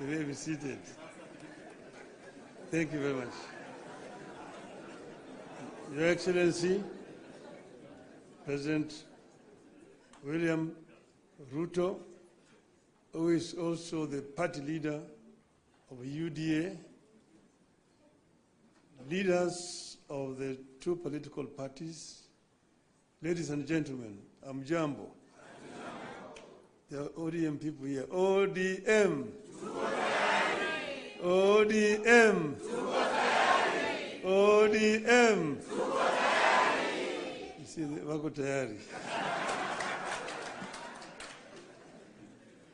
You may be seated. Thank you very much. Your Excellency, President William Ruto, who is also the party leader of UDA, leaders of the two political parties, ladies and gentlemen, AJAABU. There are ODM people here. ODM. ODM. ODM. You see, wako tayari.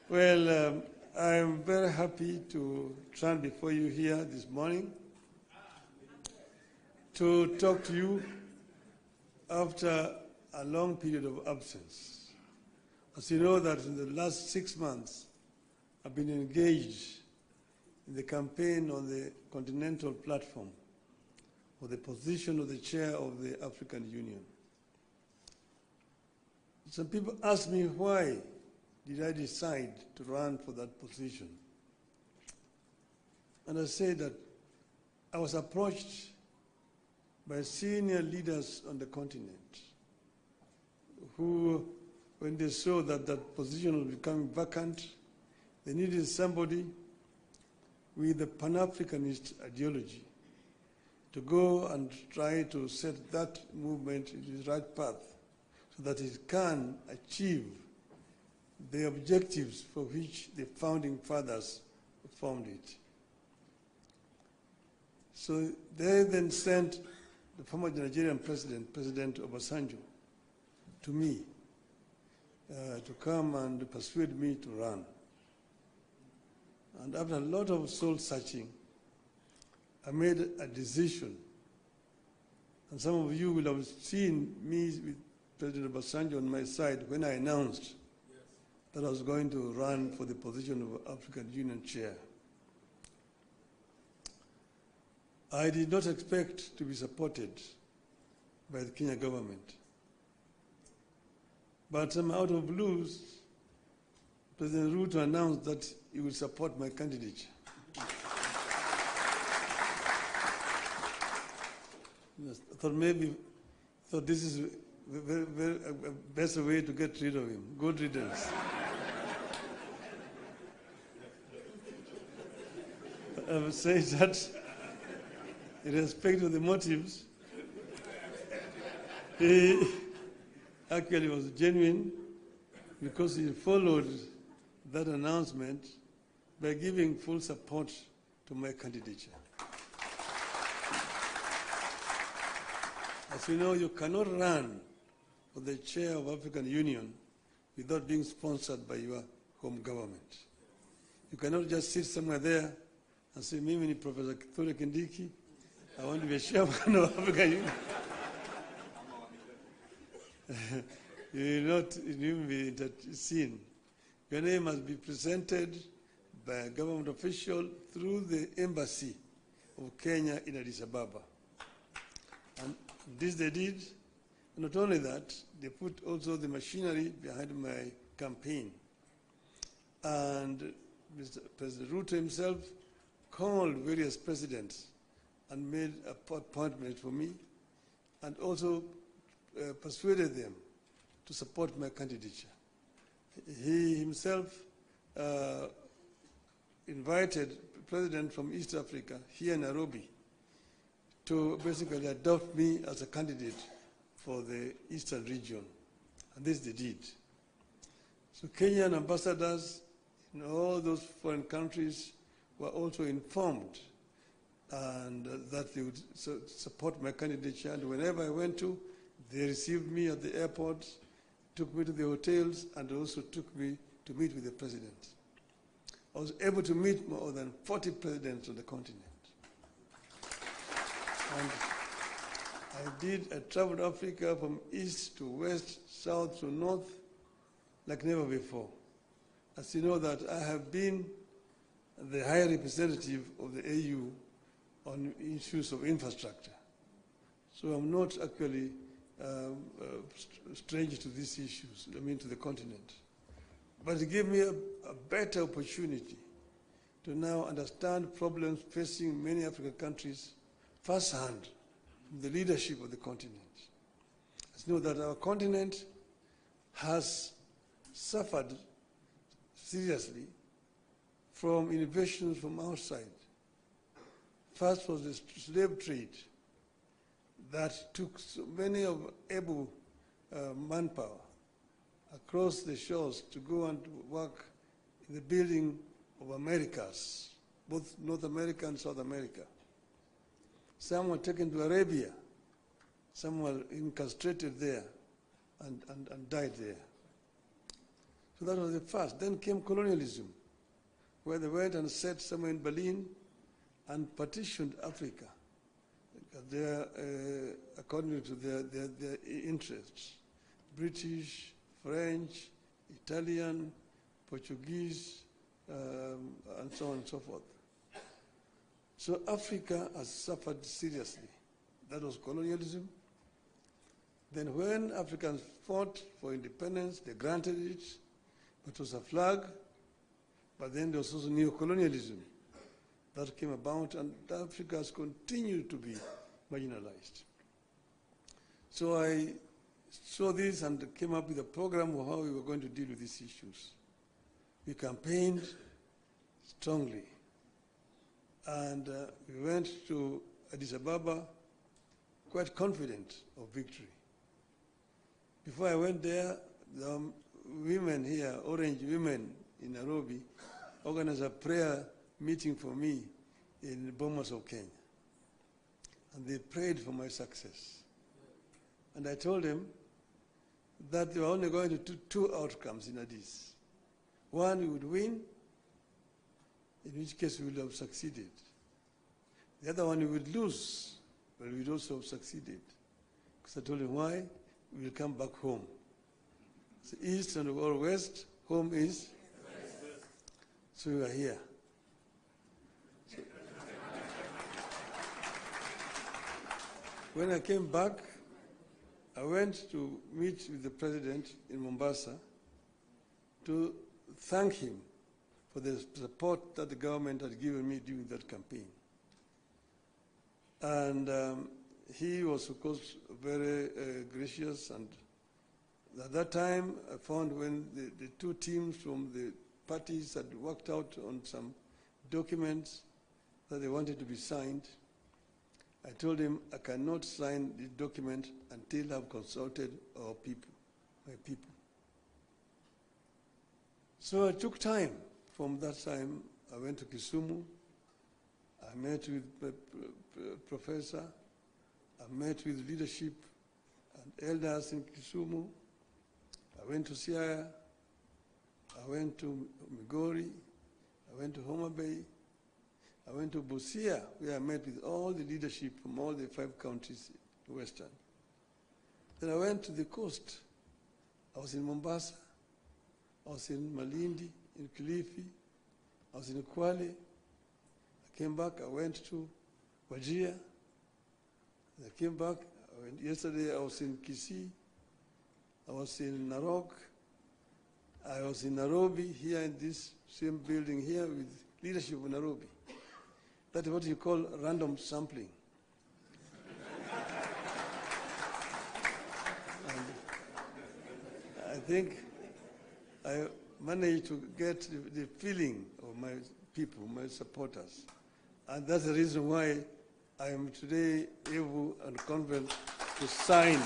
Well, I'm very happy to stand before you here this morning to talk to you after a long period of absence. As you know that in the last 6 months, I've been engaged in the campaign on the continental platform for the position of the chair of the African Union. Some people ask me why did I decide to run for that position. And I say that I was approached by senior leaders on the continent who, when they saw that that position was becoming vacant, they needed somebody with a Pan-Africanist ideology to go and try to set that movement in the right path so that it can achieve the objectives for which the founding fathers formed it. So they then sent the former Nigerian president, President Obasanjo, to me to come and persuade me to run. And after a lot of soul searching, I made a decision. And some of you will have seen me with President Obasanjo on my side when I announced that I was going to run for the position of African Union chair. I did not expect to be supported by the Kenya government. But somehow out of blues, President Ruto announced that he would support my candidature. I thought this is a better way to get rid of him. Good riddance. I would say that, irrespective of the motives, he actually was genuine because he followed that announcement by giving full support to my candidature. As you know, you cannot run for the chair of African Union without being sponsored by your home government. You cannot just sit somewhere there and say, Mimi ni Professor Kithure Kindiki, I want to be a chairman of African Union. You will not even be seen. Your name must be presented by a government official through the embassy of Kenya in Addis Ababa. And this they did. Not only that, they put also the machinery behind my campaign. And Mr. President Ruto himself called various presidents and made appointments for me and also persuaded them to support my candidature. He himself invited the president from East Africa here in Nairobi to basically adopt me as a candidate for the Eastern region. And this they did. So Kenyan ambassadors in all those foreign countries were also informed and that they would support my candidature. And whenever I went to, they received me at the airport, took me to the hotels, and also took me to meet with the president. I was able to meet more than 40 presidents on the continent. And I traveled Africa from east to west, south to north, like never before. As you know that I have been the high representative of the AU on issues of infrastructure. So I'm not actually strange to these issues, I mean to the continent. But it gave me a better opportunity to now understand problems facing many African countries firsthand from the leadership of the continent. Let's know that our continent has suffered seriously from innovations from outside. First was the slave trade that took so many of AJAABU manpower across the shores to go and work in the building of Americas, both North America and South America. Some were taken to Arabia, some were incarcerated there and died there. So that was the first. Then came colonialism, where they went and set somewhere in Berlin and partitioned Africa according to their interests. British, French, Italian, Portuguese, and so on and so forth. So Africa has suffered seriously. That was colonialism. Then when Africans fought for independence, they granted it, but it was a flag. But then there was also neo-colonialism that came about, and Africa has continued to be marginalized. So I saw this and came up with a program of how we were going to deal with these issues. We campaigned strongly, and we went to Addis Ababa quite confident of victory. Before I went there, the women here, Orange women in Nairobi, organized a prayer meeting for me in Bomas of Kenya. And they prayed for my success. And I told them that they were only going to do two outcomes in Addis. One, we would win, in which case we would have succeeded. The other one, we would lose, but we would also have succeeded. Because I told them why, we will come back home. So east and or west, home is? So we are here. So when I came back, I went to meet with the president in Mombasa to thank him for the support that the government had given me during that campaign. And he was, of course, very gracious. And at that time, I found when the two teams from the parties had worked out on some documents that they wanted to be signed, I told him I cannot sign the document until I've consulted our people, my people. So it took time. From that time, I went to Kisumu. I met with Professor. I met with leadership and elders in Kisumu. I went to Siaya. I went to Migori. I went to Homa Bay. I went to Busia, where I met with all the leadership from all the 5 counties in Western. Then I went to the coast. I was in Mombasa. I was in Malindi, in Kilifi. I was in Kwale. I came back. I went to Wajir. I came back. Yesterday I was in Kisii. I was in Narok. I was in Nairobi, here in this same building here with leadership of Nairobi. That is what you call random sampling. And I think I managed to get the feeling of my people, my supporters. And that's the reason why I am today able and confident to sign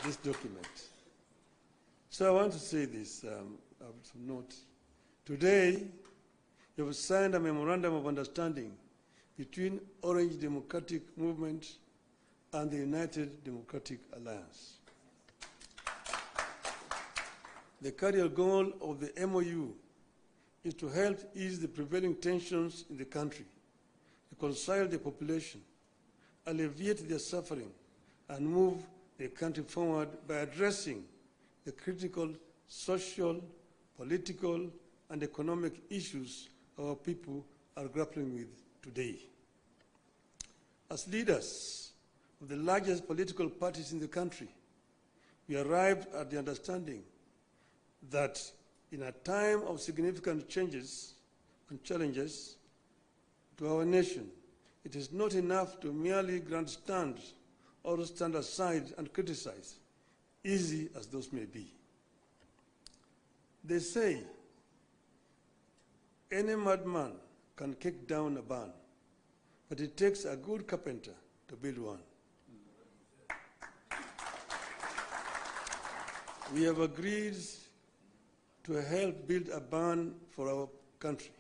this document. So I want to say this, I have some notes. Today, you have signed a memorandum of understanding between Orange Democratic Movement and the United Democratic Alliance. The cardinal goal of the MOU is to help ease the prevailing tensions in the country, reconcile the population, alleviate their suffering, and move the country forward by addressing the critical social, political, and economic issues our people are grappling with today. As leaders of the largest political parties in the country, we arrived at the understanding that in a time of significant changes and challenges to our nation, it is not enough to merely grandstand or stand aside and criticize, easy as those may be. They say any madman can kick down a barn, but it takes a good carpenter to build one. We have agreed to help build a barn for our country,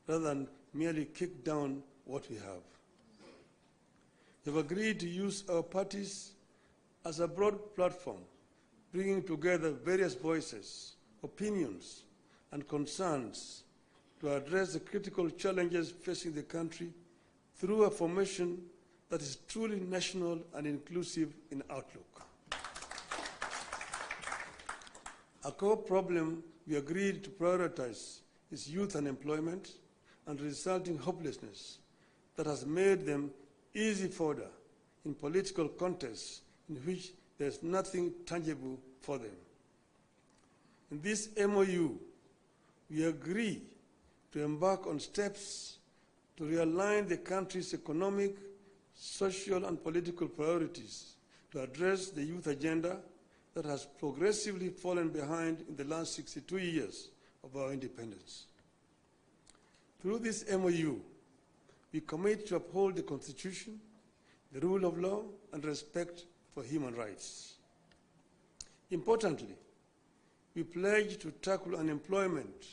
rather than merely kick down what we have. We have agreed to use our parties as a broad platform, bringing together various voices, opinions, and concerns to address the critical challenges facing the country through a formation that is truly national and inclusive in outlook. A core problem we agreed to prioritize is youth unemployment and resulting hopelessness that has made them easy fodder in political contests in which there is nothing tangible for them. In this MOU, we agree to embark on steps to realign the country's economic, social, and political priorities to address the youth agenda that has progressively fallen behind in the last 62 years of our independence. Through this MOU, we commit to uphold the Constitution, the rule of law, and respect for human rights. Importantly, we pledge to tackle unemployment,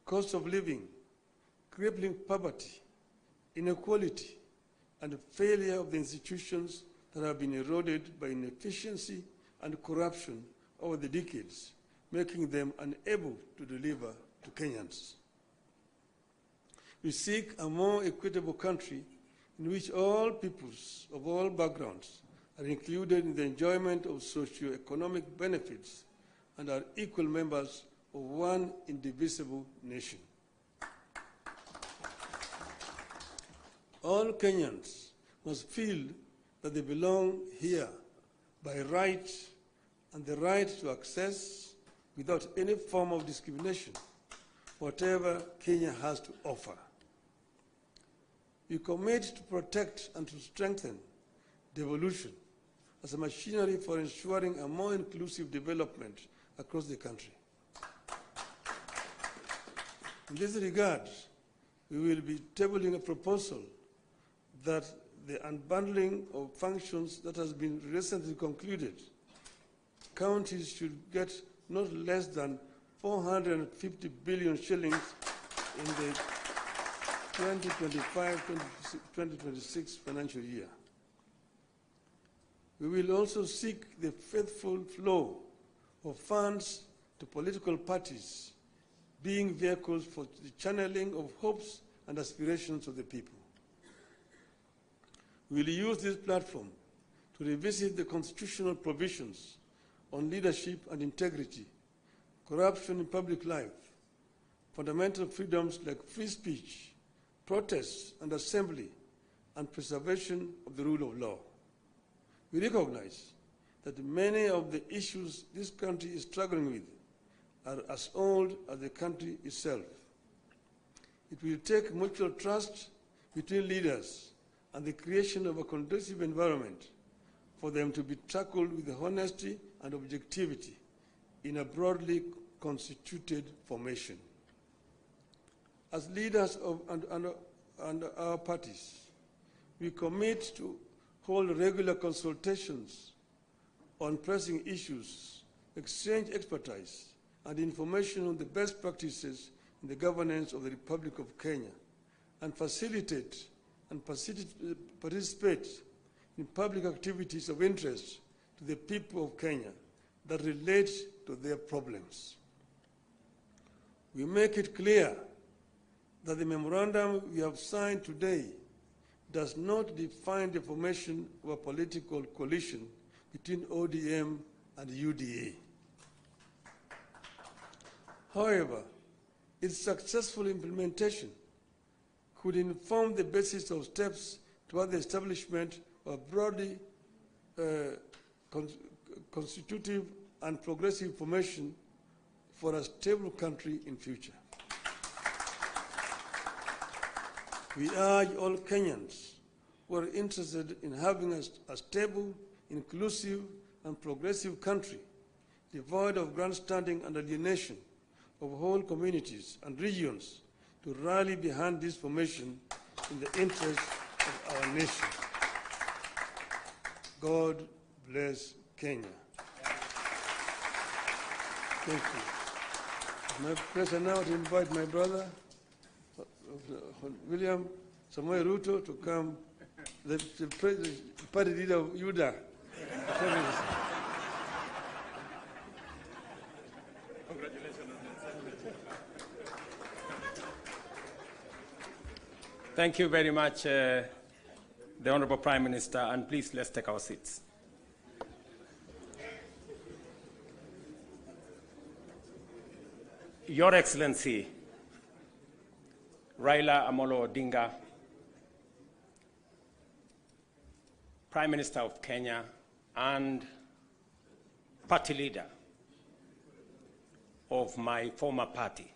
cost of living, crippling poverty, inequality, and failure of the institutions that have been eroded by inefficiency and corruption over the decades, making them unable to deliver to Kenyans. We seek a more equitable country in which all peoples of all backgrounds are included in the enjoyment of socio-economic benefits and are equal members of one indivisible nation. All Kenyans must feel that they belong here by right, and the right to access, without any form of discrimination, whatever Kenya has to offer. We commit to protect and to strengthen devolution as a machinery for ensuring a more inclusive development across the country. In this regard, we will be tabling a proposal that the unbundling of functions that has been recently concluded, counties should get not less than 450 billion shillings in the 2025-2026 financial year. We will also seek the faithful flow of funds to political parties, being vehicles for the channeling of hopes and aspirations of the people. We will use this platform to revisit the constitutional provisions on leadership and integrity, corruption in public life, fundamental freedoms like free speech, protest and assembly, and preservation of the rule of law. We recognize that many of the issues this country is struggling with are as old as the country itself. It will take mutual trust between leaders and the creation of a conducive environment for them to be tackled with honesty and objectivity in a broadly constituted formation. As leaders of and our parties, we commit to hold regular consultations on pressing issues, exchange expertise and information on the best practices in the governance of the Republic of Kenya, and facilitate and participate in public activities of interest to the people of Kenya that relate to their problems. We make it clear that the memorandum we have signed today does not define the formation of a political coalition between ODM and UDA. However, its successful implementation could inform the basis of steps toward the establishment of a broadly constitutive and progressive formation for a stable country in future. We urge all Kenyans who are interested in having a stable, inclusive, and progressive country, devoid of grandstanding and alienation of whole communities and regions, to rally behind this formation in the interest of our nation. God bless Kenya. Thank you. My pleasure now to invite my brother, William Samoei Ruto, to come, the party leader of UDA. Thank you very much, the Honorable Prime Minister, and please let's take our seats. Your Excellency, Raila Amolo Odinga, Prime Minister of Kenya and party leader of my former party.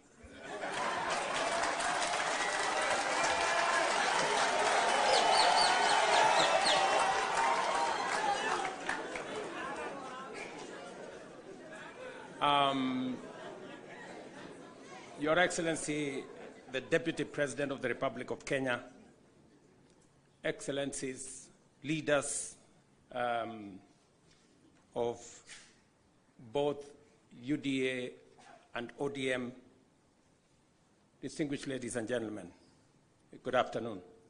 Your Excellency, the Deputy President of the Republic of Kenya, Excellencies, leaders of both UDA and ODM, distinguished ladies and gentlemen, good afternoon.